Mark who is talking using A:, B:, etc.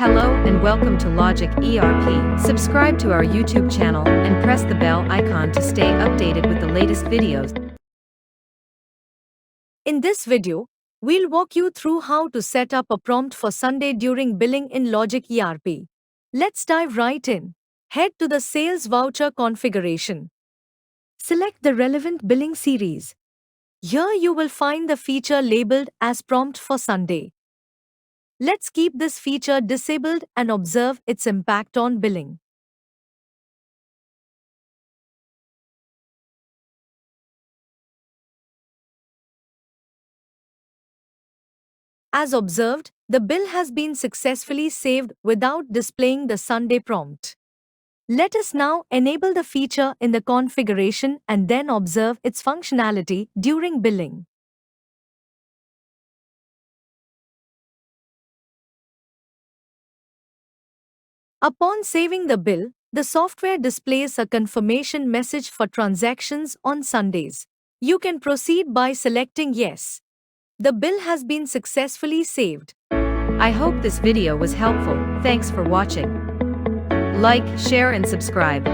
A: Hello and welcome to Logic ERP. Subscribe to our YouTube channel and press the bell icon to stay updated with the latest videos.
B: In this video, we'll walk you through how to set up a prompt for Sunday during billing in Logic ERP. Let's dive right in. Head to the Sales Voucher configuration. Select the relevant billing series. Here you will find the feature labeled as Prompt for Sunday. Let's keep this feature disabled and observe its impact on billing. As observed, the bill has been successfully saved without displaying the Sunday prompt. Let us now enable the feature in the configuration and then observe its functionality during billing. Upon saving the bill, the software displays a confirmation message for transactions on Sundays. You can proceed by selecting Yes. The bill has been successfully saved.
A: I hope this video was helpful. Thanks for watching. Like, share and subscribe.